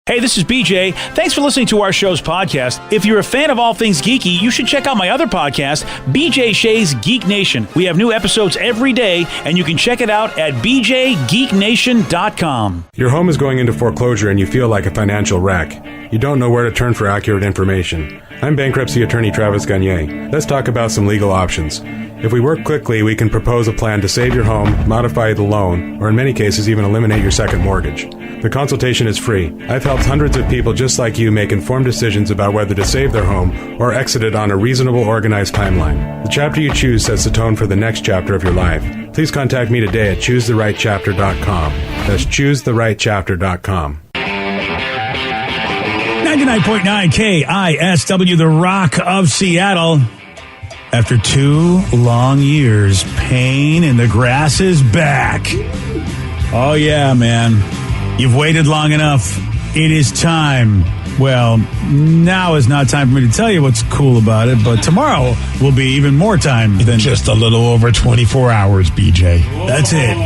Hey, this is BJ. Thanks for listening to our show's podcast. If you're a fan of all things geeky, you should check out my other podcast, BJ Shea's Geek Nation. We have new episodes every day, and you can check it out at bjgeeknation.com. Your home is going into foreclosure and you feel like a financial wreck. You don't know where to turn for accurate information. I'm bankruptcy attorney Travis Gagne. Let's talk about some legal options. If we work quickly, we can propose a plan to save your home, modify the loan, or in many cases even eliminate your second mortgage. The consultation is free. I've helped hundreds of people just like you make informed decisions about whether to save their home or exit it on a reasonable, organized timeline. The chapter you choose sets the tone for the next chapter of your life. Please contact me today at choosetherightchapter.com. That's choosetherightchapter.com. 99.9 KISW, the Rock of Seattle. After 2 long years, Pain in the Grass is back. Oh, yeah, man. You've waited long enough. It is time. Well, now is not time for me to tell you what's cool about it, but tomorrow will be even more time than just a little over 24 hours, BJ. That's it.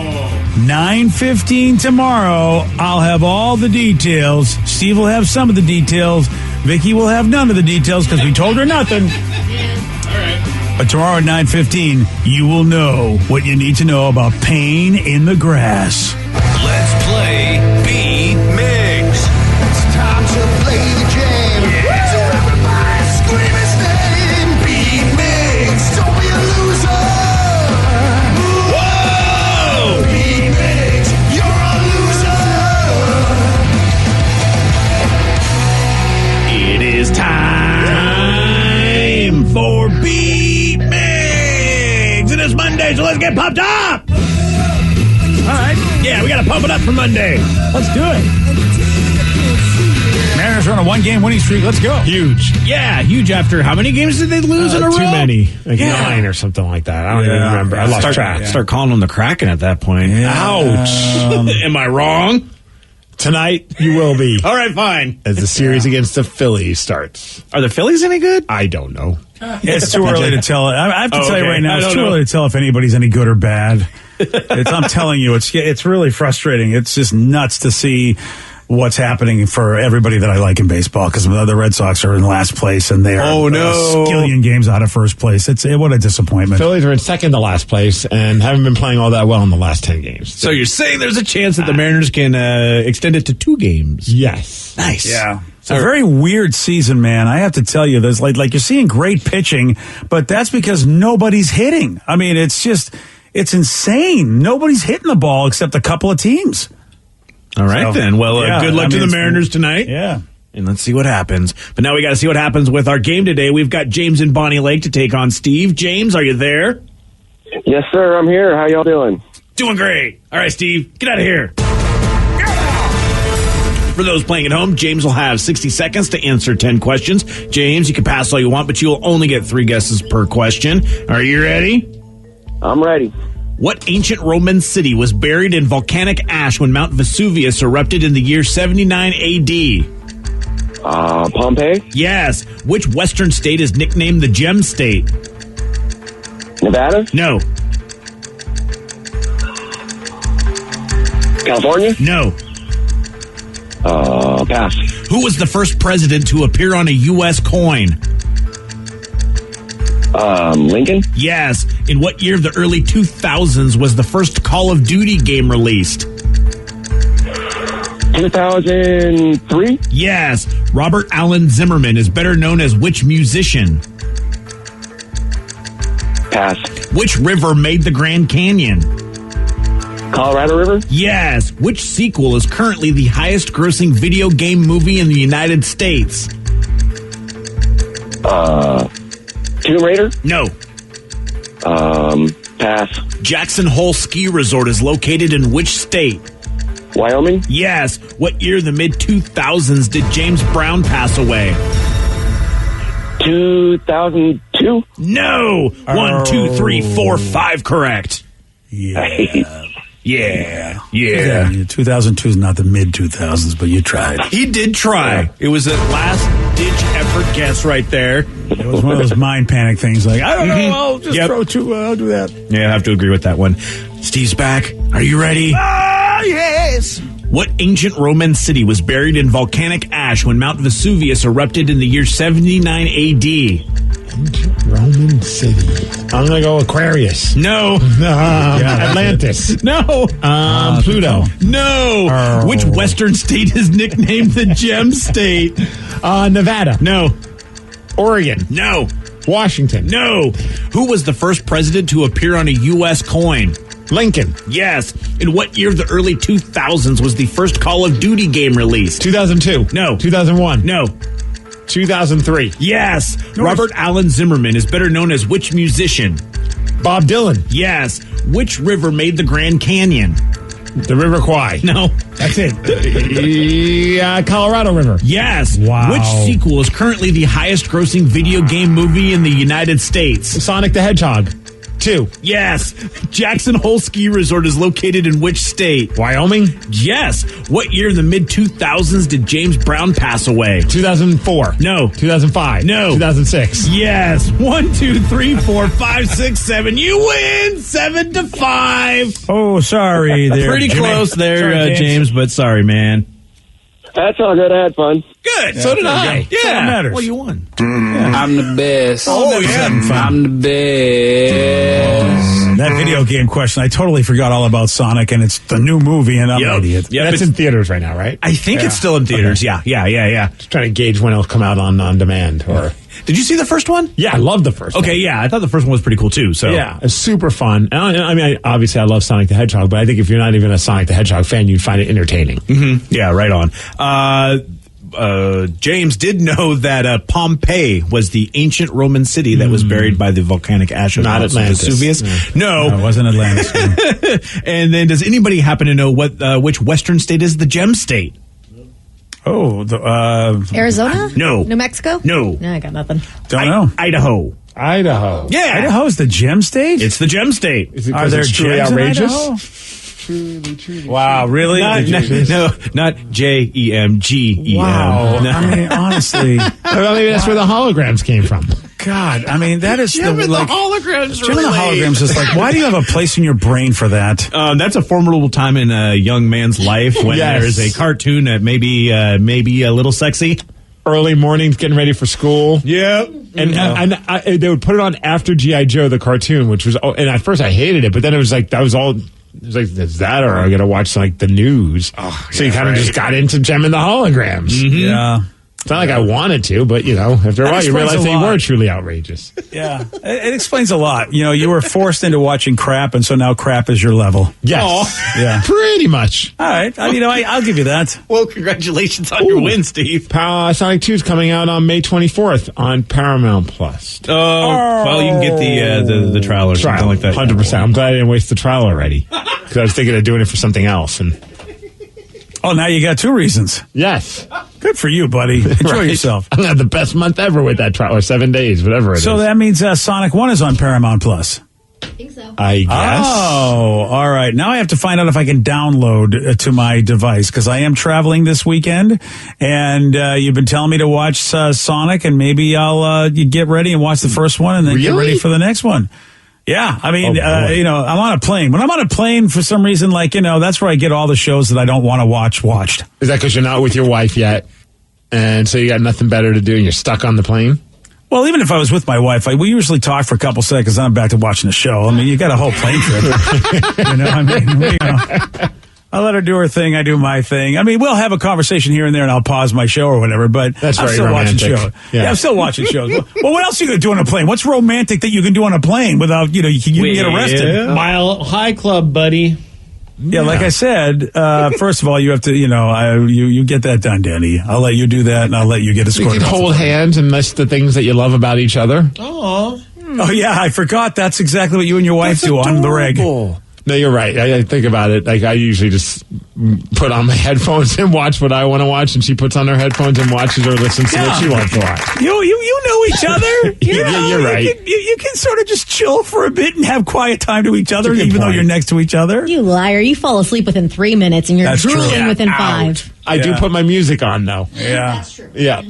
9:15 tomorrow. I'll have all the details. Steve will have some of the details. Vicky will have none of the details because we told her nothing. All right. But tomorrow at 9:15, you will know what you need to know about Pain in the Grass. Let's play Beat Mix. It's time to play the game. Yeah. So everybody scream his name. Beat Mix. Don't be a loser. Whoa! Beat Mix. You're a loser. It is time for Beat Mix. It is Monday, so let's get pumped up. All right. Yeah, we got to pump it up for Monday. Let's do it. Mariners are on a 1-game winning streak. Let's go. Huge. Yeah, huge after how many games did they lose in a row? Too many. Like Yeah. 9 or something like that. I don't even remember. I lost track. Start calling them the Kraken at that point. Ouch. Am I wrong? Tonight, you will be. All right, fine. As the series against the Phillies starts. Are the Phillies any good? I don't know. It's too early to tell. I have to tell you Okay. right now, I it's don't too know. early to tell if anybody's any good or bad. I'm telling you, it's really frustrating. It's just nuts to see what's happening for everybody that I like in baseball because the Red Sox are in last place and they are Oh, no. a skillion games out of first place. What a disappointment. Phillies are in second to last place and haven't been playing all that well in the last 10 games. So you're saying there's a chance that the Mariners can extend it to 2 games? Yes. Nice. Yeah. It's a very weird season, man. I have to tell you, there's like you're seeing great pitching, but that's because nobody's hitting. I mean, it's insane. Nobody's hitting the ball except a couple of teams. All right, So, then. Well, yeah, good luck I mean, to the Mariners tonight. Yeah. And let's see what happens. But now we got to see what happens with our game today. We've got James in Bonnie Lake to take on Steve. James, are you there? Yes, sir. I'm here. How y'all doing? Doing great. All right, Steve, get out of here. For those playing at home, James will have 60 seconds to answer 10 questions. James, you can pass all you want, but you'll only get 3 guesses per question. Are you ready? I'm ready. What ancient Roman city was buried in volcanic ash when Mount Vesuvius erupted in the year 79 AD? Pompeii, Yes. Which western state is nicknamed the Gem State? Nevada, No. California. No. Pass. Who was the first president to appear on a U.S. coin? Lincoln, Yes. In what year of the early 2000s was the first Call of Duty game released? 2003. Yes. Robert Allen Zimmerman is better known as which musician? Pass. Which river made the Grand Canyon? Colorado River, Yes. Which sequel is currently the highest grossing video game movie in the United States? Tomb Raider. No. Pass. Jackson Hole Ski Resort is located in which state? Wyoming, Yes. What year in the mid-2000s did James Brown pass away? 2002. No. 1, 2, 3, 4, 5 correct. Yeah. Yeah. Yeah. 2002 is not the mid-2000s, but you tried. He did try. It was a last-ditch effort guess right there. It was one of those mind panic things like, I don't know, I'll just Yep. throw 2, I'll do that. Yeah, I have to agree with that one. Steve's back. Are you ready? Ah, yes. What ancient Roman city was buried in volcanic ash when Mount Vesuvius erupted in the year 79 AD? Roman city. I'm going to go Aquarius. No. Atlantis. No. Pluto. No. Oh. Which western state is nicknamed the Gem State? Nevada. No. Oregon. No. Washington. No. Who was the first president to appear on a U.S. coin? Lincoln. Yes. In what year of the early 2000s was the first Call of Duty game released? 2002. No. 2001. No. 2003. Yes. Robert Allen Zimmerman is better known as which musician? Bob Dylan. Yes. Which river made the Grand Canyon? The River Kwai. No. That's it. Colorado River. Yes. Wow. Which sequel is currently the highest grossing video game movie in the United States? Sonic the Hedgehog. 2. Yes. Jackson Hole Ski Resort is located in which state? Wyoming. Yes. What year in the mid-2000s did James Brown pass away? 2004. No. 2005. No. 2006. Yes. 1, 2, 3, 4, 5, 6, 7. You win 7-5. Oh, sorry. There, Pretty Jimmy. close there, Sorry, James, but sorry, man. That's all good. I had fun. Good. So did I. Yeah. That's all that matters. Well, you won. I'm the best. Oh, yeah. I'm the best. That video game question, I totally forgot all about Sonic, and it's the new movie, and I'm an idiot. Yep, That's it's- in theaters right now, right? I think it's still in theaters. Okay. Yeah. Just trying to gauge when it'll come out on demand. Or Did you see the first one? yeah, I love the first one. Okay, yeah. I thought the first one was pretty cool, too. So Yeah, it's super fun. I mean, obviously, I love Sonic the Hedgehog, but I think if you're not even a Sonic the Hedgehog fan, you'd find it entertaining. Yeah, right on. James did know that Pompeii was the ancient Roman city that was buried by the volcanic ash of Not Mount Atlantis. Vesuvius. No, it wasn't Atlantis. And then, does anybody happen to know which western state is the Gem State? Oh, Arizona? No. New Mexico? No. No, I got nothing. don't know. Idaho. Idaho. Yeah, Idaho's the Gem State? It's the Gem State. Is it Are 'cause there it's truly gems in outrageous? Idaho? Wow, really? Not JEMGEM. Wow. No. I mean, honestly, Well, maybe that's where the holograms came from. God, I mean, that is Jim and like the holograms. Jim and the holograms is like, why do you have a place in your brain for that? That's a formidable time in a young man's life when Yes. there is a cartoon that maybe a little sexy. Early mornings, getting ready for school. Yep. And they would put it on after G.I. Joe, the cartoon, which was, and at first I hated it, but then it was like, that was all, it was like, is that, or I got to watch like the news. So you kind of just got into Gem and the holograms. Yeah. It's not like I wanted to, but you know, after a while you explains realize a they lot. were truly outrageous. Yeah. It explains a lot. You know, you were forced into watching crap, and so now crap is your level. Yes. Yeah. Pretty much. All right. I'll give you that. Well, congratulations on your win, Steve. Sonic 2 is coming out on May 24th on Paramount Plus. Well, you can get the trial or something like that. 100%. I'm glad I didn't waste the trial already. Because I was thinking of doing it for something else. And Oh, now you got 2 reasons. yes. Good for you, buddy. Enjoy Right. yourself. I'm going to have the best month ever with that trial, or 7 days, whatever it is. So that means Sonic 1 is on Paramount Plus. I think so. I guess. Oh, all right. Now I have to find out if I can download to my device because I am traveling this weekend, and you've been telling me to watch Sonic, and maybe I'll you get ready and watch the first one, and then get Really? ready for the next one. Yeah, I mean, Oh, boy. you know, I'm on a plane. When I'm on a plane, for some reason, like, you know, that's where I get all the shows that I don't want to watch watched. Is that because you're not with your wife yet? And so you got nothing better to do and you're stuck on the plane? Well, even if I was with my wife, we usually talk for a couple seconds, and I'm back to watching the show. I mean, you got a whole plane trip. You know, I mean, I let her do her thing, I do my thing. I mean, we'll have a conversation here and there, and I'll pause my show or whatever, but That's I'm very still romantic. watching shows. Yeah. I'm still watching shows. Well, what else are you going to do on a plane? What's romantic that you can do on a plane without, you know, you can get arrested? Mile High Club, buddy. Yeah, like I said, first of all, you have to, you know, you get that done, Danny. I'll let you do that, and I'll let you get You escorted. can off the hold plane. hands and list the things that you love about each other. Oh, Oh, yeah, I forgot. That's exactly what you and your wife do on the reg. No, you're right. I think about it. Like, I usually just put on my headphones and watch what I want to watch, and she puts on her headphones and watches or listens to what she wants to watch. You know each other. Yeah, you're right. You can sort of just chill for a bit and have quiet time to each other, That's a good even though point. you're next to each other. You liar. You fall asleep within 3 minutes and you're That's true. drooling Yeah, within out. 5. I do Yeah. put my music on, though. Yeah. That's true. Yeah.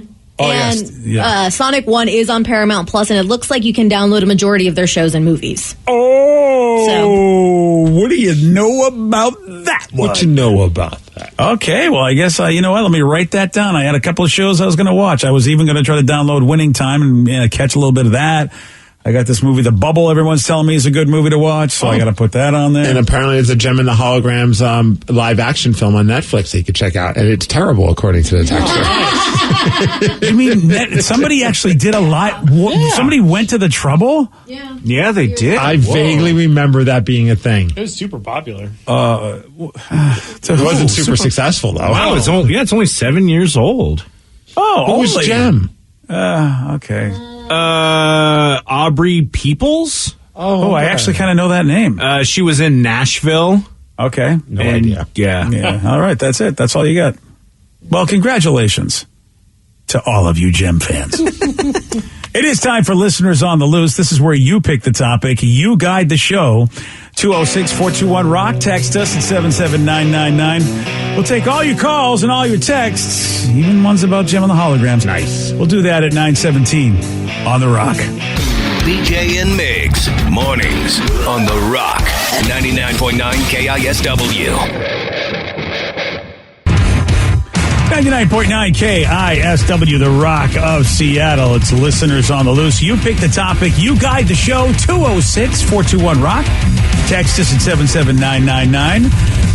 Oh, and yes. Yeah. Sonic 1 is on Paramount Plus, and it looks like you can download a majority of their shows and movies. Oh, what do you know about that one? What you know about that? Okay, well, I guess, you know what? Let me write that down. I had a couple of shows I was going to watch. I was even going to try to download Winning Time and catch a little bit of that. I got this movie, The Bubble. Everyone's telling me is a good movie to watch, so I got to put that on there. And apparently there's a Gem and the Holograms live action film on Netflix that you could check out. And it's terrible, according to the texter. You mean somebody actually did a live... Somebody went to the trouble? Yeah, they did. I vaguely remember that being a thing. It was super popular. It wasn't super successful, though. Wow, it's only 7 years old. Oh, Who was only. Gem? Okay. Aubrey Peoples? Oh, I actually kind of know that name. She was in Nashville. Okay. No idea. Yeah. Yeah. All right. That's it. That's all you got. Well, congratulations to all of you Gem fans. It is time for Listeners on the Loose. This is where you pick the topic. You guide the show. 206-421-ROCK. Text us at 77999. We'll take all your calls and all your texts, even ones about Gem and the Holograms. Nice. We'll do that at 9:17 on The Rock. BJ and Migs, mornings on The Rock, 99.9 KISW. 99.9 KISW, The Rock of Seattle. It's Listeners on the Loose. You pick the topic. You guide the show. 206-421-ROCK. Text us at 77999.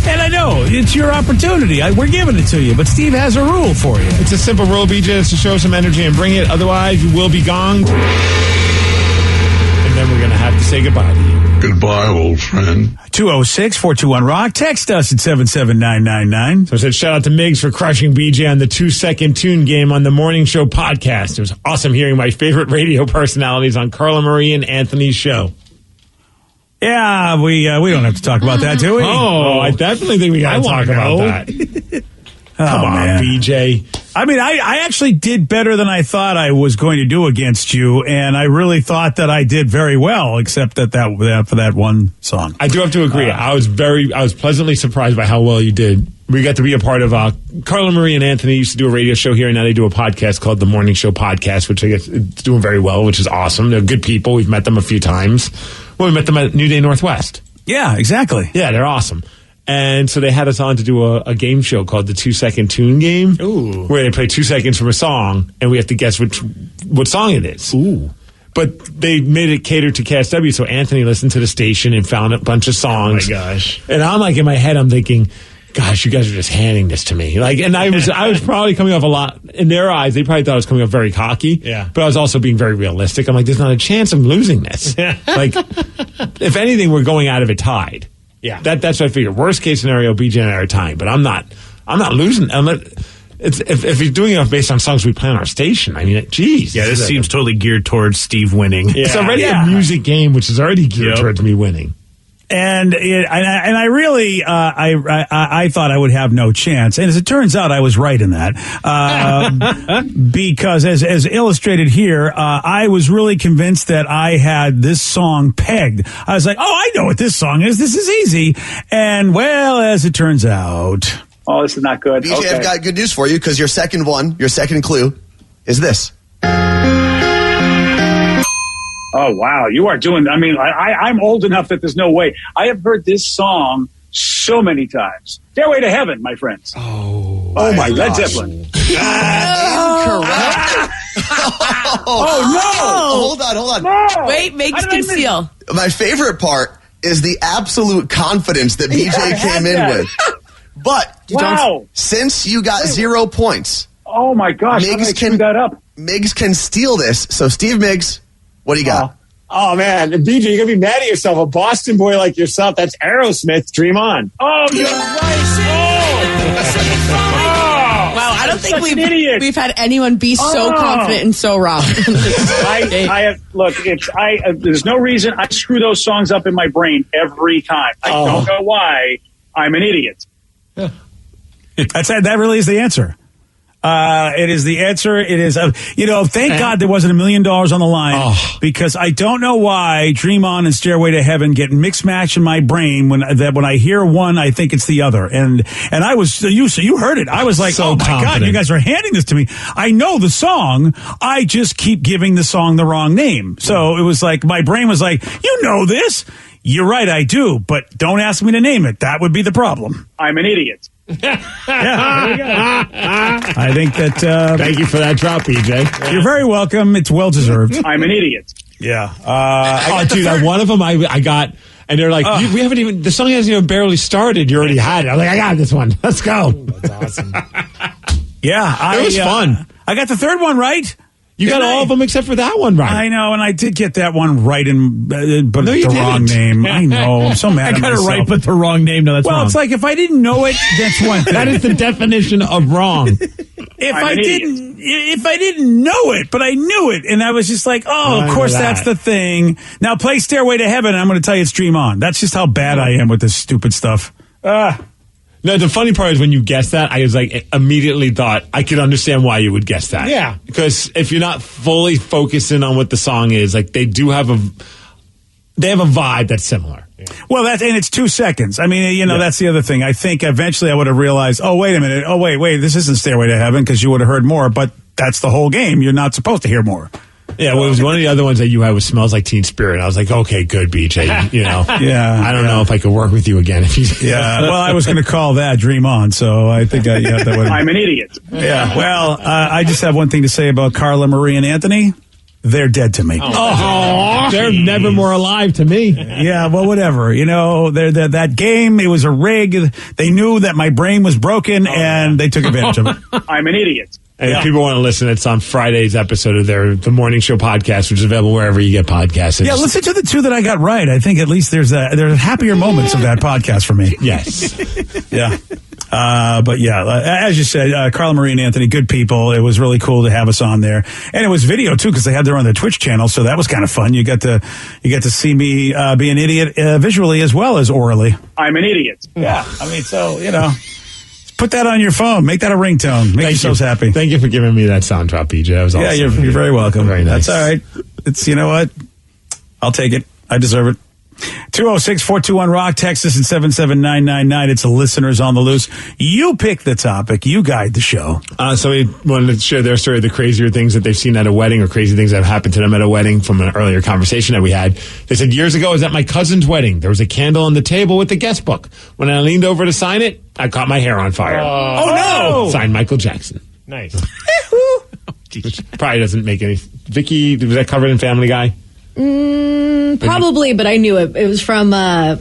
And I know, it's your opportunity. We're giving it to you. But Steve has a rule for you. It's a simple rule, BJ. It's to show some energy and bring it. Otherwise, you will be gonged. And then we're going to have to say goodbye to you. Goodbye, old friend. 206-421-ROCK. Text us at 77999. So I said shout out to Migs for crushing BJ on the 2-second tune game on the Morning Show podcast. It was awesome hearing my favorite radio personalities on Carla Marie and Anthony's show. Yeah, we don't have to talk about that, do we? Oh, I definitely think we got to talk about that. Come on, man. BJ. I mean, I actually did better than I thought I was going to do against you, and I really thought that I did very well, except for that one song. I do have to agree. I was pleasantly surprised by how well you did. We got to be a part of Carla Marie and Anthony used to do a radio show here, and now they do a podcast called The Morning Show Podcast, which I guess it's doing very well, which is awesome. They're good people. We've met them a few times. Well, we met them at New Day Northwest. Yeah, exactly. Yeah, they're awesome. And so they had us on to do a game show called the 2-second tune game. Ooh. Where they play 2 seconds from a song, and we have to guess what song it is. Ooh. But they made it catered to KSW, so Anthony listened to the station and found a bunch of songs. Oh, my gosh. And I'm like, in my head, I'm thinking, gosh, you guys are just handing this to me. Like, and I was probably coming off a lot, in their eyes, they probably thought I was coming off very cocky. Yeah. But I was also being very realistic. I'm like, there's not a chance I'm losing this. Like, if anything, we're going out of it tied. Yeah. That's what I figured. Worst case scenario, BJ and I are tying, but I'm not losing. If you're doing it based on songs we play on our station, I mean, geez. Yeah, this seems totally geared towards Steve winning. Yeah. It's already a music game, which is already geared towards me winning. And I really I thought I would have no chance, and as it turns out, I was right in that because as illustrated here, I was really convinced that I had this song pegged. I was like, oh, I know what this song is. This is easy. And well, as it turns out, oh, this is not good. BJ, Okay. I've got good news for you because your second clue is this. Oh, wow. You are doing, I mean, I'm old enough that there's no way. I have heard this song so many times. Stairway to Heaven, my friends. Oh my Led gosh. Zeppelin. Incorrect. Oh, no. Hold on. No. Wait, makes conceal. My favorite part is the absolute confidence that BJ I had came in that. with. But Wow. since you got 0 points, Oh, my gosh. How did I screw that up? Miggs can steal this. So, Steve Miggs, what do you got? Oh, man. And BJ, you're going to be mad at yourself. A Boston boy like yourself, that's Aerosmith, Dream On. Oh, you're right. Wow, I don't think such an idiot. we've had anyone be so confident and so wrong. There's no reason I screw those songs up in my brain every time. I don't know why. I'm an idiot. that really is the answer. It is the answer. It is, thank God there wasn't $1 million on the line because I don't know why Dream On and Stairway to Heaven get mixed match in my brain when I hear one, I think it's the other. And I was, you heard it. I was like, So oh my confident. God, you guys are handing this to me. I know the song. I just keep giving the song the wrong name. So it was like, my brain was like, you know this. You're right, I do, but don't ask me to name it. That would be the problem. I'm an idiot. Yeah, there you go. I think that. Thank you for that drop, BJ. You're very welcome. It's well deserved. I'm an idiot. Yeah. Dude, one of them I got, and they're like, we haven't even, the song hasn't even barely started. You already had it. I'm like, I got this one. Let's go. That's awesome. Yeah, It was fun. I got the third one right. You got all of them except for that one right. I know, and I did get that one right, but No, you the wrong didn't. name. I know. I'm so mad. I at got it myself. right, but the wrong name. No, that's well, wrong. it's like if I didn't know it, that's one thing. That is the definition of wrong. If I'm I an didn't know it, but I knew it, and I was just like, oh, I of course know that's that. the thing. Now play Stairway to Heaven, and I'm going to tell you it's Dream On. That's just how bad I am with this stupid stuff. No, the funny part is when you guessed that, I was like, immediately thought I could understand why you would guess that. Yeah. Because if you're not fully focusing on what the song is, like they have a vibe that's similar. Well, and it's 2 seconds. I mean, that's the other thing. I think eventually I would have realized, oh, wait a minute. Oh, wait, this isn't Stairway to Heaven because you would have heard more, but that's the whole game. You're not supposed to hear more. Yeah, well, it was one of the other ones that you had was Smells Like Teen Spirit. I was like, okay, good, BJ. Yeah. I don't know if I could work with you again. If you, Yeah, well, I was going to call that Dream On, so I think that would. I'm an idiot. Yeah, well, I just have one thing to say about Carla Marie and Anthony. They're dead to me. Oh, they're never more alive to me. Yeah, well, whatever. They're that game, it was a rig. They knew that my brain was broken, and they took advantage of it. I'm an idiot. And if people want to listen, it's on Friday's episode of the Morning Show podcast, which is available wherever you get podcasts. Yeah, listen to the two that I got right. I think at least there's happier moments of that podcast for me. Yes. Yeah. But yeah, as you said, Carla Marie and Anthony, good people. It was really cool to have us on there, and it was video too because they had their on their Twitch channel, so that was kind of fun. You got to see me be an idiot visually as well as orally. I'm an idiot. Yeah, I mean, so put that on your phone, make that a ringtone, make yourselves happy. Thank you for giving me that sound drop, BJ. That was awesome. Yeah, you're very welcome. Very nice. That's all right. It's what, I'll take it. I deserve it. 206-421-ROCK, Texas, and 77999. It's the listeners on the loose. You pick the topic. You guide the show. So we wanted to share their story of the crazier things that they've seen at a wedding or crazy things that have happened to them at a wedding from an earlier conversation that we had. They said, years ago, I was at my cousin's wedding. There was a candle on the table with the guest book. When I leaned over to sign it, I caught my hair on fire. Oh, no! Signed Michael Jackson. Nice. Which probably doesn't make any... Vicky, was that covered in Family Guy? Probably, but I knew it. It was from, I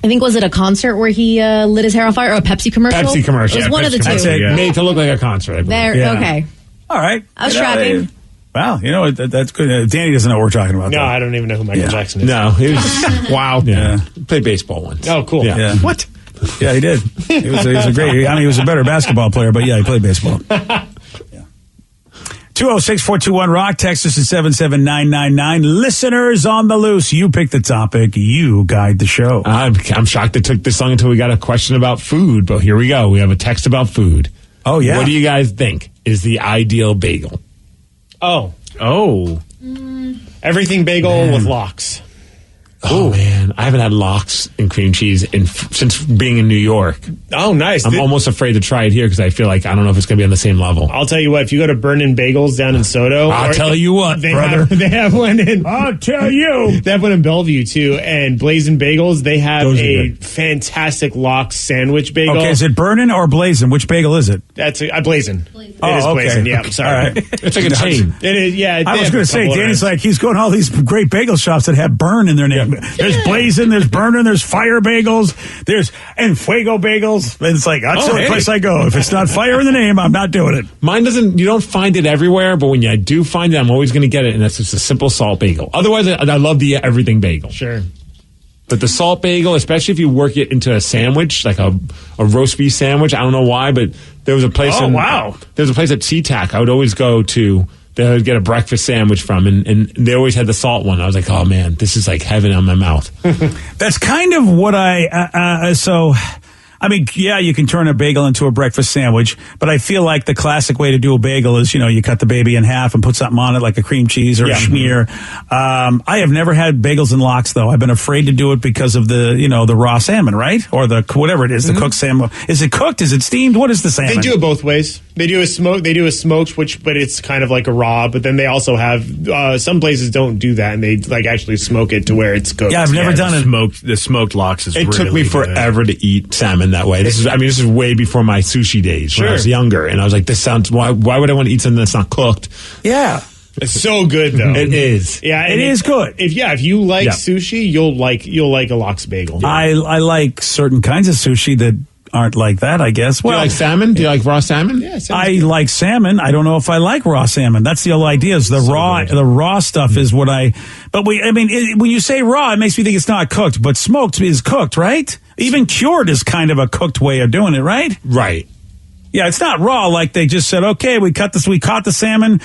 think, was it a concert where he lit his hair on fire or a Pepsi commercial? Pepsi commercial. It was one of the two. That's it. Made to look like a concert. I believe. There, okay. All right. I was tracking. Wow, that's good. Danny doesn't know what we're talking about. No, though. I don't even know who Michael Jackson is. No, he was... wow. Yeah. Played baseball once. Oh, cool. Yeah. What? Yeah, he did. He was a great... I mean, he was a better basketball player, but yeah, he played baseball. 206-421-ROCK, Texas is 77999. Listeners on the loose, you pick the topic, you guide the show. I'm shocked it took this long until we got a question about food, but here we go. We have a text about food. Oh, yeah. What do you guys think is the ideal bagel? Oh. Everything bagel with lox. Oh, man. I haven't had lox and cream cheese since being in New York. Oh, nice. I'm almost afraid to try it here because I feel like I don't know if it's going to be on the same level. I'll tell you what, if you go to Burnin' Bagels down in Soto... I'll tell you what, brother. They have one in... I'll tell you. They have one in Bellevue, too. And Blazing Bagels, they have a fantastic lox sandwich bagel. Okay, is it Burnin' or Blazin'? Which bagel is it? That's Blazing. Oh, it is okay. Blazing, yeah. I'm sorry. All right. It's like a chain. It is, yeah. I was going to say, Danny's like, he's going to all these great bagel shops that have burn in their name. There's Blazin', there's Burnin', there's Fire Bagels, there's Fuego Bagels. And it's like, that's the only place I go. If it's not fire in the name, I'm not doing it. Mine doesn't, you don't find it everywhere, but when you do find it, I'm always going to get it, and that's just a simple salt bagel. Otherwise, I love the everything bagel. Sure. But the salt bagel, especially if you work it into a sandwich, like a roast beef sandwich, I don't know why, but there was a place there was a place at SeaTac I would always go to that I would get a breakfast sandwich from, and they always had the salt one. I was like, oh man, this is like heaven on my mouth. That's kind of what so I mean, yeah, you can turn a bagel into a breakfast sandwich, but I feel like the classic way to do a bagel is, you cut the baby in half and put something on it like a cream cheese or a schmear. I have never had bagels and lox, though. I've been afraid to do it because of the raw salmon, right? Or the whatever it is, the cooked salmon. Is it cooked? Is it steamed? What is the salmon? They do it both ways. They do a smoked, but it's kind of like a raw. But then they also have some places don't do that, and they actually smoke it to where it's cooked. Yeah, I've never done it. The smoked lox is. It took me forever to eat salmon that way. This is way before my sushi days when I was younger, and I was like, this sounds. Why would I want to eat something that's not cooked? Yeah. It's so good though. It is. Yeah, it is good. If you like sushi, you'll like a lox bagel. I like certain kinds of sushi that aren't like that, I guess. Well, do you like salmon? Do you like raw salmon? Yeah, I like salmon. I don't know if I like raw salmon. That's the whole idea. Is the raw stuff is what I. But when you say raw, it makes me think it's not cooked. But smoked is cooked, right? Even cured is kind of a cooked way of doing it, right? Right. Yeah, it's not raw like they just said. Okay, we caught the salmon.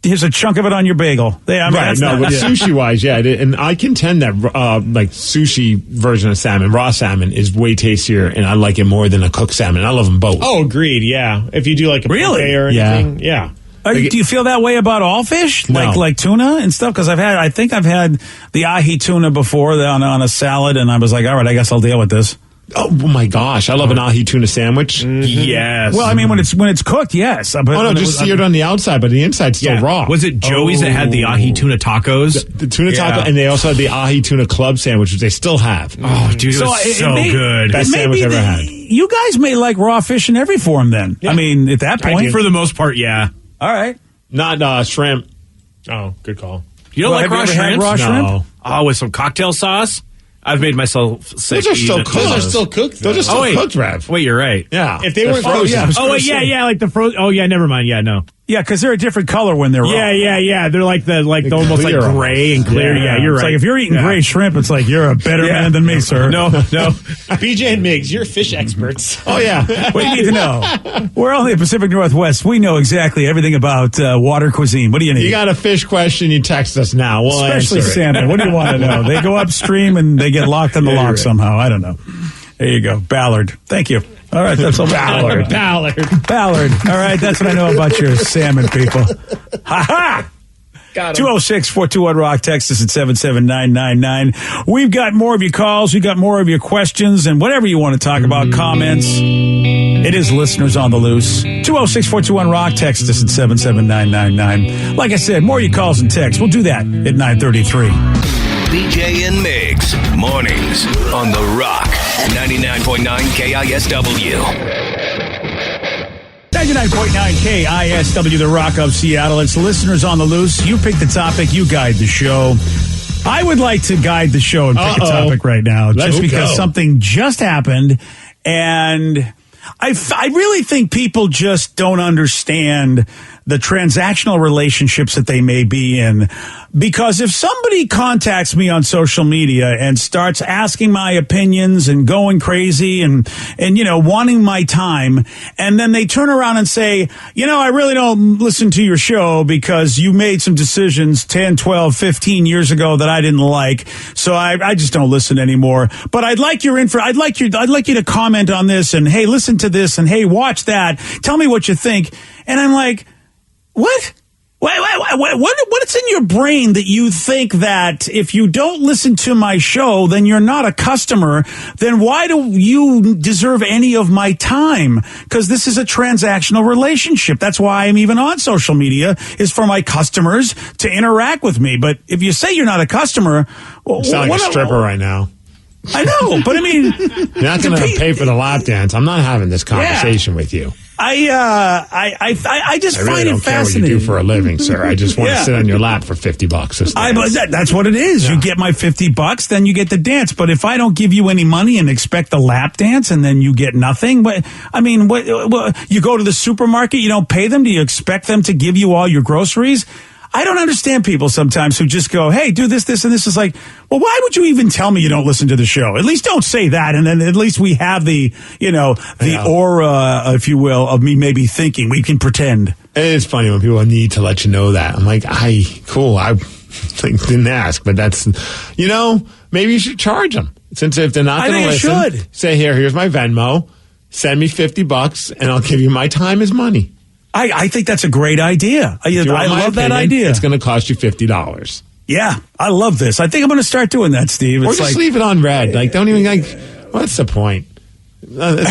Here's a chunk of it on your bagel. Right. No, but sushi-wise, and I contend that sushi version of salmon, raw salmon, is way tastier, and I like it more than a cooked salmon. I love them both. Oh, agreed. Yeah. If you do like a buffet or anything, yeah. Do you feel that way about all fish, like tuna and stuff? Because I think I've had the ahi tuna before on a salad, and I was like, all right, I guess I'll deal with this. Oh my gosh, I love an ahi tuna sandwich. Mm-hmm. Yes. Well, I mean, when it's cooked, yes. But just seared on the outside, but the inside's still raw. Was it Joey's that had the ahi tuna tacos? The tuna taco, and they also had the ahi tuna club sandwich, which they still have. Oh, dude, it was so good. Best sandwich I ever had. You guys may like raw fish in every form then. Yeah. I mean, at that point. For the most part, yeah. All right. Not shrimp. Oh, good call. You don't like raw shrimp? Shrimp? Oh, with some cocktail sauce? I've made myself sick. Those are still cooked. Those are still cooked. Those are still cooked, Rev. Wait, you're right. Yeah. If they were frozen. Like the frozen. Oh, yeah, never mind. Yeah, no. Yeah, because they're a different color when they're raw. Yeah. They're like almost like gray and clear. Yeah, you're right. It's like if you're eating gray shrimp, it's like you're a better man than me, sir. No. BJ and Miggs, you're fish experts. Oh, yeah. What do you need to know? We're only in the Pacific Northwest. We know exactly everything about water cuisine. What do you need? You got a fish question, you text us now. We'll Especially salmon. What do you want to know? They go upstream and they get locked in the lock somehow. I don't know. There you go. Ballard. Thank you. All right, that's all. Ballard. All right, that's what I know about your salmon people. Ha-ha! 206-421-ROCK. Text us at 77999. We've got more of your calls. We've got more of your questions and whatever you want to talk about, comments. It is Listeners on the Loose. 206-421-ROCK. Text us at 77999. Like I said, more of your calls and texts. We'll do that at 9:33. BJ and Miggs, mornings on The Rock, 99.9 KISW. 99.9 KISW, The Rock of Seattle. It's Listeners on the Loose. You pick the topic, you guide the show. I would like to guide the show and pick a topic right now, just because something just happened, and I really think people just don't understand the transactional relationships that they may be in. Because if somebody contacts me on social media and starts asking my opinions and going crazy and wanting my time, and then they turn around and say, I really don't listen to your show because you made some decisions 10, 12, 15 years ago that I didn't like, so I just don't listen anymore. But I'd like your info. I'd like you to comment on this, and hey, listen to this, and hey, watch that. Tell me what you think. And I'm like, what? What's in your brain that you think that if you don't listen to my show, then you're not a customer? Then why do you deserve any of my time? Because this is a transactional relationship. That's why I'm even on social media, is for my customers to interact with me. But if you say you're not a customer, you sound like a stripper right now. I know, but I mean, you're not going to pay for the lap dance. I'm not having this conversation with you. I just find it fascinating. I really don't care what you do for a living, sir. I just want to sit on your lap for $50. That's what it is. Yeah. You get my $50, then you get the dance. But if I don't give you any money and expect the lap dance, and then you get nothing, you go to the supermarket, you don't pay them. Do you expect them to give you all your groceries? I don't understand people sometimes who just go, hey, do this, and this. Is like, well, why would you even tell me you don't listen to the show? At least don't say that. And then at least we have the aura, if you will, of me maybe thinking. We can pretend. It's funny when people need to let you know that. I'm like, cool. I didn't ask, but that's, maybe you should charge them. Since if they're not going to listen, say, here's my Venmo. Send me $50 and I'll give you my time as money. I think that's a great idea. I love that idea. It's going to cost you $50. Yeah, I love this. I think I'm going to start doing that, Steve. Or just leave it on red. Like, don't even what's the point? What is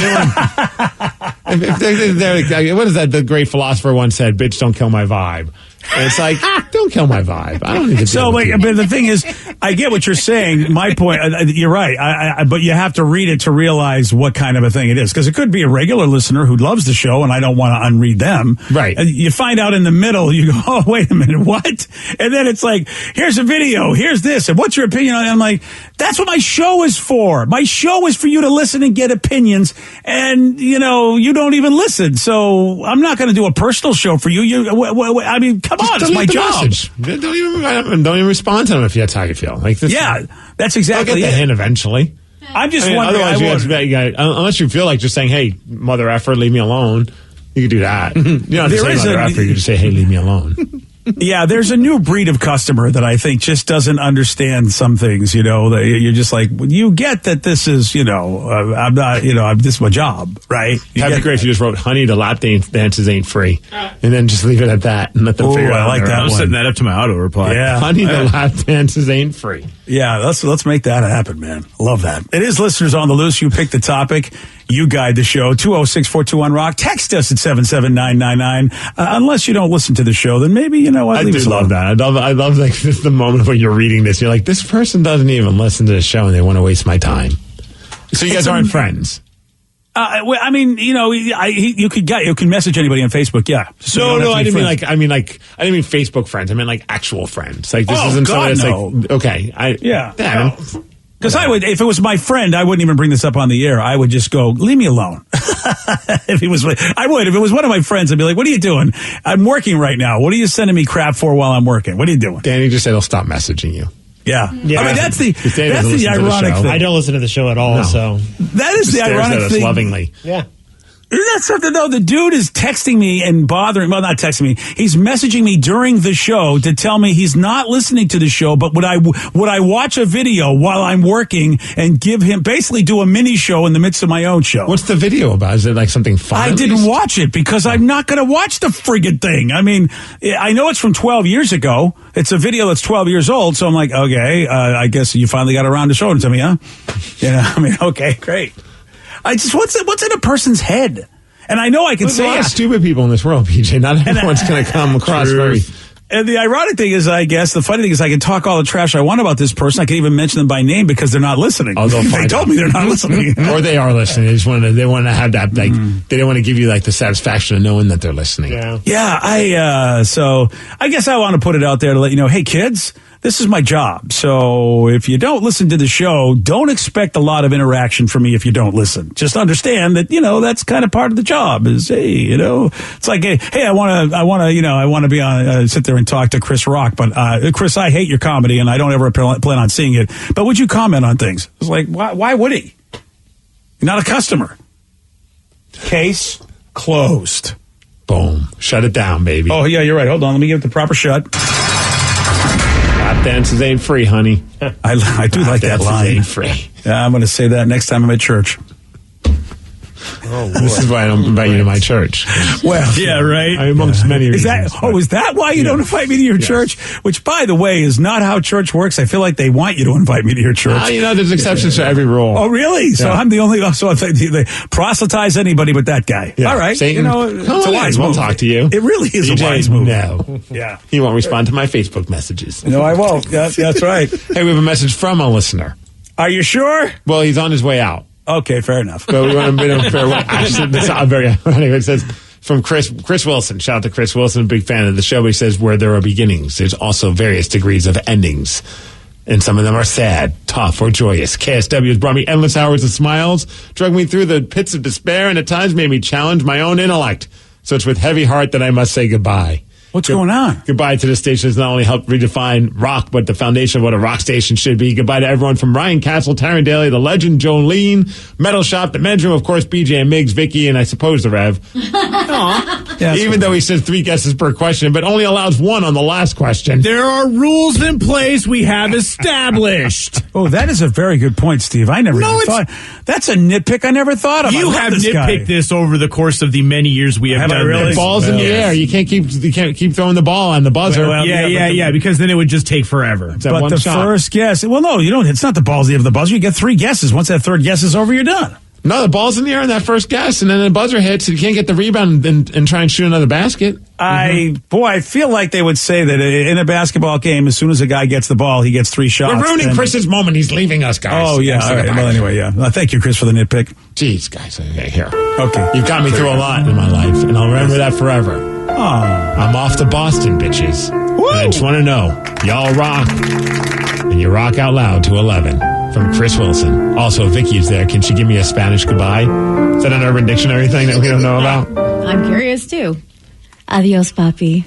that? The great philosopher once said, "Bitch, don't kill my vibe." And it's like, don't kill my vibe. I don't need to. So, but the thing is, I get what you're saying. My point, you're right. But you have to read it to realize what kind of a thing it is, because it could be a regular listener who loves the show, and I don't want to unread them. Right. And you find out in the middle, you go, "Oh, wait a minute, what?" And then it's like, "Here's a video. Here's this. And what's your opinion on it?" I'm like, that's what my show is for. My show is for you to listen and get opinions, and you don't even listen. So I'm not going to do a personal show for you. I mean, come on, it's my job. Don't even respond to them if that's how you feel. Like this, that's exactly I'll get the hint eventually. I'm just wondering. Otherwise, unless you feel like just saying, "Hey, mother effer, leave me alone," you could do that. You don't have to say mother effer. You could just say, "Hey, leave me alone." Yeah, there's a new breed of customer that I think just doesn't understand some things. That you're just like, you get that this is, I'm not, this is my job, right? That'd be great if you just wrote, "Honey, the lap dances ain't free," and then just leave it at that and let them figure it out. I like that. I'm setting that up to my auto reply. Yeah, "Honey, the lap dances ain't free." Yeah, let's make that happen, man. Love that. It is Listeners on the Loose. You pick the topic. You guide the show. 206-421-ROCK. Text us at 77999. Unless you don't listen to the show, then maybe, I do love that. I love like this the moment when you're reading this. You're like, this person doesn't even listen to the show and they want to waste my time. So you guys aren't friends. I mean, you can message anybody on Facebook, yeah. So no, I didn't mean I didn't mean Facebook friends. I meant like actual friends. Like this isn't somebody that's like, okay, yeah. Because I would, if it was my friend, I wouldn't even bring this up on the air. I would just go, leave me alone. If it was one of my friends, I'd be like, what are you doing? I'm working right now. What are you sending me crap for while I'm working? What are you doing? Danny just said he'll stop messaging you. Yeah. I mean, that's the ironic thing. I don't listen to the show at all, so. That is the ironic thing. Lovingly. Yeah. Isn't that something, though? The dude is texting me and not texting me. He's messaging me during the show to tell me he's not listening to the show, but would I watch a video while I'm working and basically do a mini show in the midst of my own show? What's the video about? Is it like something fun? I didn't watch it because I'm not going to watch the friggin' thing. I mean, I know it's from 12 years ago. It's a video that's 12 years old, so I'm like, okay, I guess you finally got around to showing it to me, huh? I mean, okay, great. What's in a person's head? And I know I can say a lot of stupid people in this world, PJ. Not everyone's going to come across very. And the ironic thing is, I guess, the funny thing is I can talk all the trash I want about this person. I can even mention them by name because they're not listening. Oh, they told me they're not listening. Or they are listening. They want to have that, like, they don't want to give you, like, the satisfaction of knowing that they're listening. Yeah, so I guess I want to put it out there to let you know, hey, kids, this is my job. So if you don't listen to the show, don't expect a lot of interaction from me if you don't listen. Just understand that, that's kind of part of the job is, hey, it's like, hey, I want to be on, sit there and talk to Chris Rock. But, Chris, I hate your comedy and I don't ever plan on seeing it. But would you comment on things? It's like, why would he? You're not a customer. Case closed. Boom. Shut it down, baby. Oh, yeah, you're right. Hold on. Let me give it the proper shut. Lap dances ain't free, honey. I do like that line. Ain't free. Yeah, I'm going to say that next time I'm at church. Oh, this is why I don't invite you to my church. Well, yeah, right. Amongst many reasons. Is that why you don't invite me to your church? Which, by the way, is not how church works. I feel like they want you to invite me to your church. There's exceptions to every rule. Oh, really? So I'm the only. So they proselytize anybody but that guy. Yeah. All right, Satan, it's a wise move. Won't talk to you. It really is a wise move. No. Yeah. He won't respond to my Facebook messages. No, I won't. That's right. Hey, we have a message from a listener. Are you sure? Well, he's on his way out. Okay, fair enough. But we want to bid him farewell. Actually, this is very ironic. It says from Chris Wilson. Shout out to Chris Wilson, a big fan of the show. He says, where there are beginnings, there's also various degrees of endings. And some of them are sad, tough, or joyous. KSW has brought me endless hours of smiles, dragged me through the pits of despair, and at times made me challenge my own intellect. So it's with heavy heart that I must say goodbye. What's going on? Goodbye to the station has not only helped redefine rock, but the foundation of what a rock station should be. Goodbye to everyone from Ryan Castle, Taryn Daly, the legend, Jolene, Metal Shop, the Men's Room, of course, BJ and Miggs, Vicky, and I suppose the Rev. Even though he says 3 guesses per question, but only allows 1 on the last question. There are rules in place we have established. Oh, that is a very good point, Steve. I never even thought. That's a nitpick I never thought of. You have nitpicked this over the course of the many years we have done really? this. Balls in the air. You can't keep throwing the ball on the buzzer. Yeah, because then it would just take forever. But the first guess, well, no, you don't. It's not the ballsy of the buzzer. You get 3 guesses. Once that 3rd guess is over, you're done. No, the ball's in the air in that first guess, and then the buzzer hits, and you can't get the rebound and try and shoot another basket. I feel like they would say that in a basketball game, as soon as a guy gets the ball, he gets 3 shots. We're ruining Chris's moment. He's leaving us, guys. Oh, yeah. All right. Well, anyway, yeah. Thank you, Chris, for the nitpick. Jeez, guys. Okay, here. Okay. You've got me through a lot in my life, and I'll remember that forever. Oh. I'm off to Boston, bitches. And I just want to know, y'all rock, and you rock out loud to 11. From Chris Wilson. Also, Vicky is there. Can she give me a Spanish goodbye? Is that an Urban Dictionary thing that we don't know about? I'm curious, too. Adios, papi.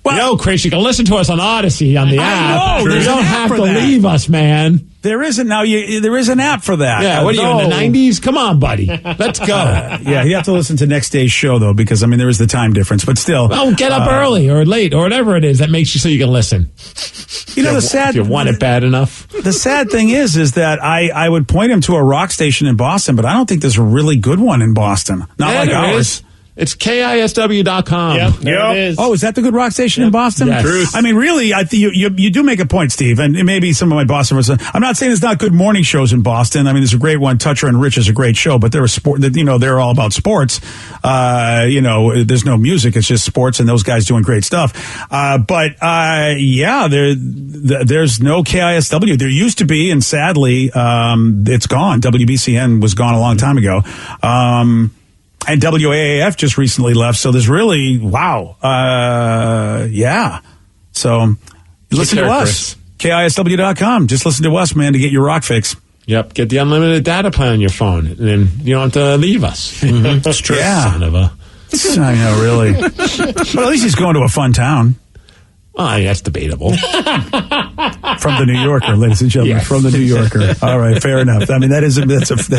Well, Chris, you can listen to us on Odyssey on the app. know, You don't have to leave us, man. There isn't now. There is an app for that. Yeah, what are you in the 90s? Come on, buddy. Let's go. Yeah, you have to listen to next day's show though, because there is the time difference. But still, get up early or late or whatever it is that makes you so you can listen. If you want it bad enough. The sad thing is that I would point him to a rock station in Boston, but I don't think there's a really good one in Boston. Not like ours. It's KISW.com. Yep, there it is. Oh, is that the good rock station in Boston? Yes. Truth. Really, you do make a point, Steve, and maybe some of my Boston friends. I'm not saying there's not good morning shows in Boston. There's a great one. Toucher and Rich is a great show, but they're a sport. They're all about sports. There's no music; it's just sports, and those guys doing great stuff. There's no KISW. There used to be, and sadly, it's gone. WBCN was gone a long time ago. And WAAF just recently left, so there's really, So listen to us, KISW.com. Just listen to us, man, to get your rock fix. Yep, get the unlimited data plan on your phone, and then you don't have to leave us. That's true. Yeah. Son of a... I know, really. But at least he's going to a fun town. Oh, that's debatable. From the New Yorker, ladies and gentlemen, Yes. from the New Yorker. All right, fair enough. That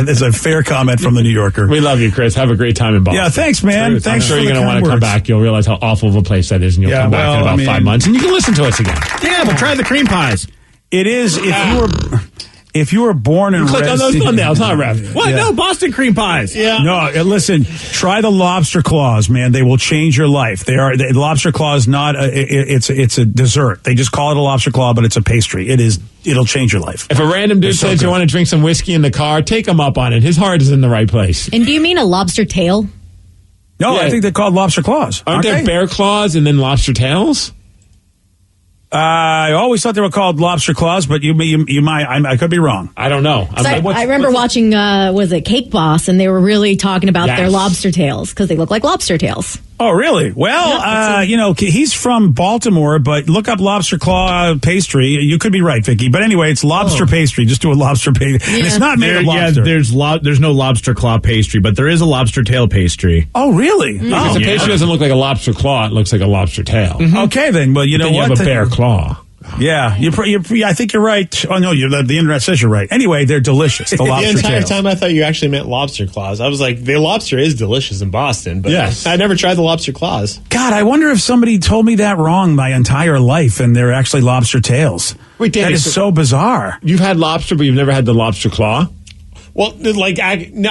is a fair comment from the New Yorker. We love you, Chris. Have a great time in Boston. Yeah, thanks, man. Truth. Thanks. I'm sure for you're the going to want to come kind back. You'll realize how awful of a place that is, and you'll come back in about 5 months, and you can listen to us again. Yeah, but try the cream pies. It is if you were born and Click on those thumbnails, huh, Rev? What? No, Boston cream pies. Yeah. No, listen. Try the lobster claws, man. They will change your life. The lobster claw is not. It's a dessert. They just call it a lobster claw, but it's a pastry. It'll change your life. If a random dude says you want to drink some whiskey in the car, take him up on it. His heart is in the right place. And do you mean a lobster tail? No, Yeah. I think they're called lobster claws. Aren't there they? bear claws and then lobster tails? I always thought they were called lobster claws, but you might. I could be wrong. I don't know. I remember watching, was it Cake Boss, and they were really talking about Yes. their lobster tails because they look like lobster tails. Oh, really? Well, he's from Baltimore, but look up lobster claw pastry. You could be right, Vicky. But anyway, it's lobster pastry. Just do a lobster pastry. And it's not made of lobster. There's no lobster claw pastry, but there is a lobster tail pastry. Oh, really? Because the pastry doesn't look like a lobster claw; it looks like a lobster tail. Okay, then. Well, you know Then you what? have a bear claw. Yeah, I think you're right. Oh no, the internet says you're right. Anyway, they're delicious. The lobster The entire tails. time I thought you actually meant lobster claws. I was like, the lobster is delicious in Boston, but Yes. I never tried the lobster claws. God, I wonder if somebody told me that wrong my entire life, and they're actually lobster tails. Wait, Danny, that is so bizarre. You've had lobster, but you've never had the lobster claw? Well, no,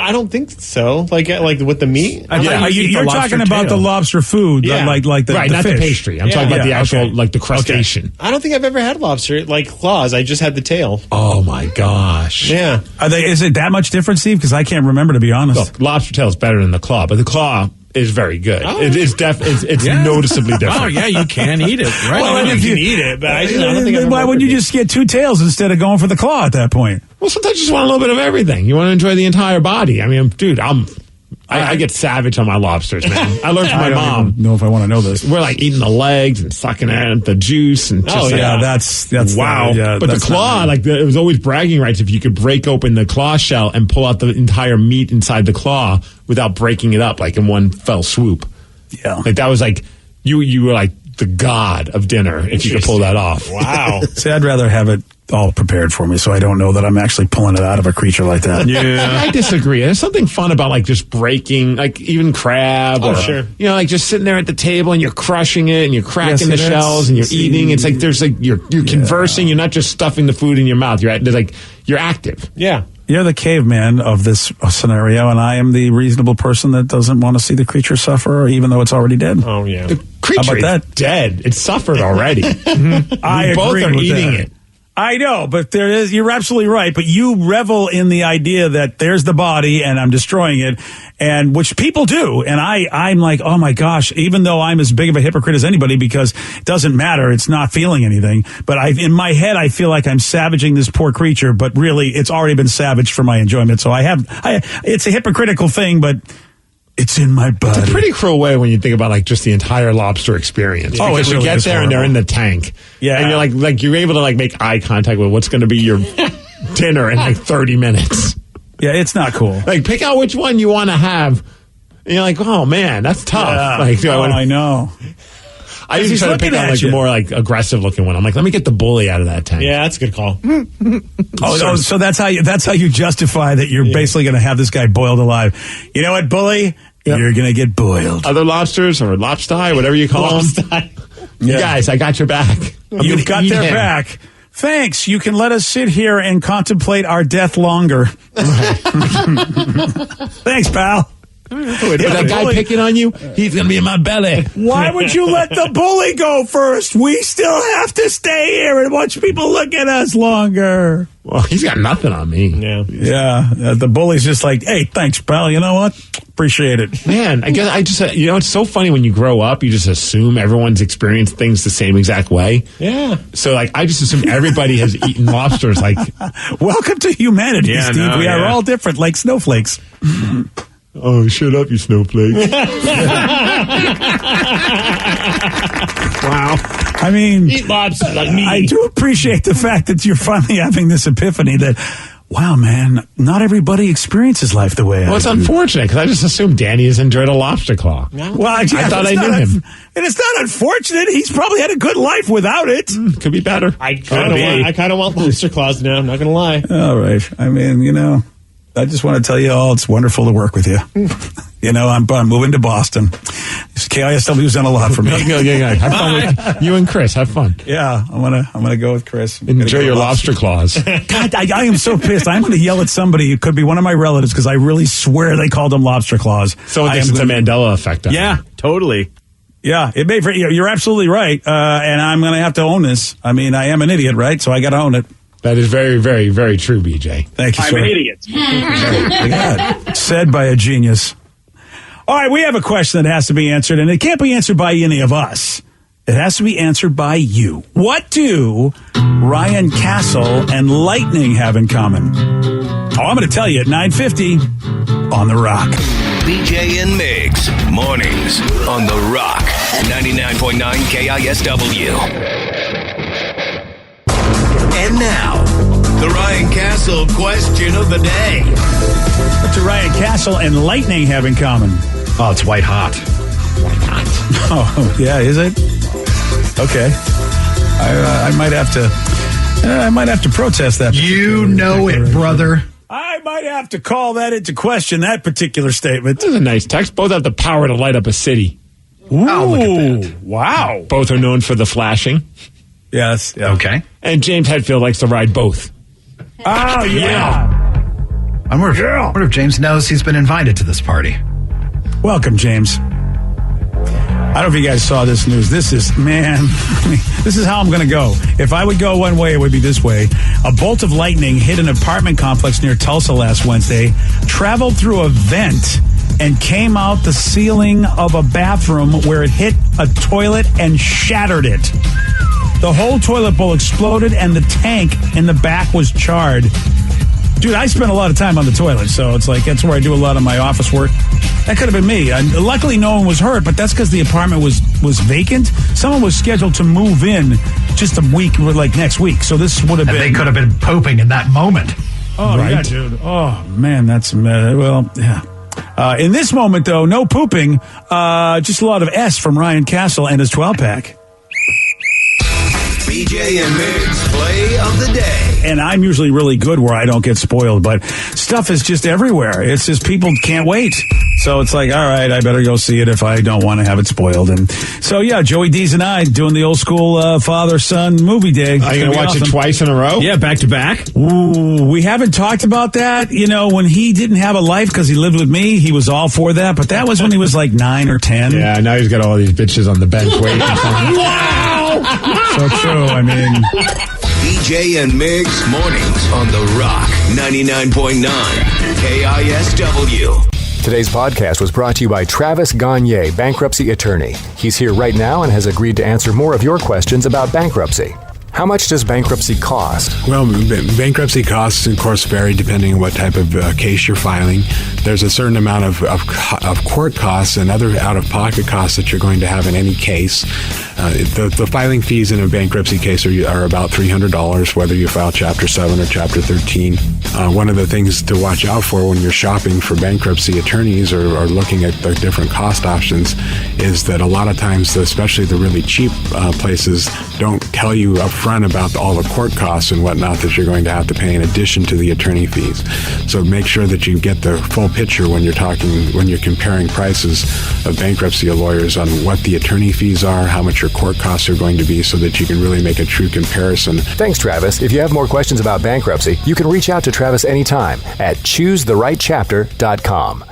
I don't think so. Like with the meat. You're talking about the lobster food, Yeah. like the Right, the not fish. the pastry. I'm talking about the actual, like the crustacean. I don't think I've ever had lobster claws. I just had the tail. Oh my gosh! Yeah. Is it that much different, Steve? Because I can't remember, to be honest. Look, lobster tail is better than the claw, but the claw is very good. Oh. It's noticeably different. Oh yeah, you can eat it, right? Well, you can eat it, but I don't think I've why ever wouldn't you heard just get 2 tails instead of going for the claw at that point? Well, sometimes you just want a little bit of everything. You want to enjoy the entire body. I mean, dude, I get savage on my lobsters, man. I learned from my I don't mom. even know if I want to know this. We're like eating the legs and sucking at the juice and just that's wow. yeah, but the that's claw, not it was always bragging rights if you could break open the claw shell and pull out the entire meat inside the claw without breaking it up, like in one fell swoop. Yeah. Like that was like you were like the god of dinner if you could pull that off. Wow. See, I'd rather have it all prepared for me so I don't know that I'm actually pulling it out of a creature like that. Yeah. I disagree. There's something fun about like just breaking, like even crab or, sure. Like just sitting there at the table and you're crushing it and you're cracking the shells and you're eating. It's like there's like you're conversing. You're not just stuffing the food in your mouth. You're active. Yeah. You're the caveman of this scenario, and I am the reasonable person that doesn't want to see the creature suffer, even though it's already dead. Oh, yeah. The creature is dead. It suffered already. I both agree are with eating that. it. I know, but you're absolutely right. But you revel in the idea that there's the body and I'm destroying it, and which people do. And I'm like, oh my gosh, even though I'm as big of a hypocrite as anybody because it doesn't matter. It's not feeling anything. But in my head, I feel like I'm savaging this poor creature, but really it's already been savaged for my enjoyment. So it's a hypocritical thing, but it's in my body. It's a pretty cruel way when you think about like just the entire lobster experience. Oh, because it really you get is there and they're in the tank. Yeah. And you're like you're able to like make eye contact with what's going to be your dinner in like 30 minutes. Yeah, it's not cool. Like pick out which one you want to have. And you're like, oh man, that's tough. Yeah. Like, I know. I usually try to pick out like the more like aggressive looking one. I'm like, let me get the bully out of that tank. Yeah, that's a good call. So that's how you justify that you're basically going to have this guy boiled alive. You know what, bully? Yep. You're going to get boiled. Other lobsters or lobster, whatever you call them. You guys, I got your back. You've got their back. Thanks. You can let us sit here and contemplate our death longer. Thanks, pal. With that guy picking on you, he's going to be in my belly. Why would you let the bully go first? We still have to stay here and watch people look at us longer. Well, he's got nothing on me. Yeah. The bully's just like, hey, thanks, pal. You know what? Appreciate it. Man, I guess it's so funny when you grow up, you just assume everyone's experienced things the same exact way. Yeah. So, like, I just assume everybody has eaten lobsters. Like, welcome to humanity, Steve. We are all different, like snowflakes. Oh, shut up, you snowflake. Wow. I mean, eat lobsters like me. I do appreciate the fact that you're finally having this epiphany that, wow, man, not everybody experiences life the way I do. Well, it's unfortunate because I just assumed Danny has enjoyed a lobster claw. Well, I thought I knew him. And it's not unfortunate. He's probably had a good life without it. Could be better. I kind of want lobster claws now. I'm not going to lie. All right. I mean, I just want to tell you all it's wonderful to work with you. I'm moving to Boston. KISW's done a lot for me. Yeah. Have fun with you and Chris. Have fun. Yeah, I'm gonna go with Chris. Enjoy your lobster claws. God, I am so pissed. I'm going to yell at somebody. It could be one of my relatives because I really swear they called them lobster claws. Someone thinks it's a Mandela effect. Yeah, totally. Yeah, it may. You're absolutely right, and I'm going to have to own this. I mean, I am an idiot, right? So I got to own it. That is very, very, very true, BJ. Thank you, sir. I'm an idiot. God, said by a genius. All right, we have a question that has to be answered, and it can't be answered by any of us. It has to be answered by you. What do Ryan Castle and Lightning have in common? Oh, I'm going to tell you at 9:50 on The Rock. BJ and Migs, mornings on The Rock, 99.9 KISW. And now, the Ryan Castle question of the day. What do Ryan Castle and Lightning have in common? Oh, it's white hot. White hot. Oh, yeah, is it? Okay. I might have to. I might have to protest that. You know it, brother. I might have to call that into question. That particular statement. This is a nice text. Both have the power to light up a city. Ooh, look at that. Wow. Both are known for the flashing. Yes. Yeah. Okay. And James Hetfield likes to ride both. Oh, yeah. I wonder if James knows he's been invited to this party. Welcome, James. I don't know if you guys saw this news. This is how I'm going to go. If I would go one way, it would be this way. A bolt of lightning hit an apartment complex near Tulsa last Wednesday, traveled through a vent, and came out the ceiling of a bathroom where it hit a toilet and shattered it. The whole toilet bowl exploded, and the tank in the back was charred. Dude, I spend a lot of time on the toilet, so it's like that's where I do a lot of my office work. That could have been me. Luckily, no one was hurt, but that's because the apartment was vacant. Someone was scheduled to move in just a week, like next week. So this would have been. They could have been pooping in that moment. Oh, right? Yeah, dude. Oh, man, that's well, yeah. In this moment, though, no pooping, just a lot of S from Ryan Castle and his 12-pack. BJ and Migs play of the day. And I'm usually really good where I don't get spoiled, but stuff is just everywhere. It's just people can't wait. So it's like, all right, I better go see it if I don't want to have it spoiled. And so, yeah, Joey D's and I doing the old school father-son movie day. Are you going to watch it twice in a row? Yeah, back to back. Ooh, we haven't talked about that. You know, when he didn't have a life because he lived with me, he was all for that. But that was when he was like 9 or 10. Yeah, now he's got all these bitches on the bench waiting for him. So true, I mean. BJ and Migs mornings on The Rock 99.9 KISW. Today's podcast was brought to you by Travis Gagne, bankruptcy attorney. He's here right now and has agreed to answer more of your questions about bankruptcy. How much does bankruptcy cost? Well, bankruptcy costs, of course, vary depending on what type of case you're filing. There's a certain amount of court costs and other out-of-pocket costs that you're going to have in any case. The filing fees in a bankruptcy case are about $300, whether you file Chapter 7 or Chapter 13. One of the things to watch out for when you're shopping for bankruptcy attorneys or looking at the different cost options is that a lot of times, especially the really cheap places, don't tell you up front about all the court costs and whatnot that you're going to have to pay in addition to the attorney fees. So make sure that you get the full picture when you're comparing prices of bankruptcy lawyers on what the attorney fees are, how much your court costs are going to be, so that you can really make a true comparison. Thanks, Travis. If you have more questions about bankruptcy, you can reach out to Travis anytime at choosetherightchapter.com.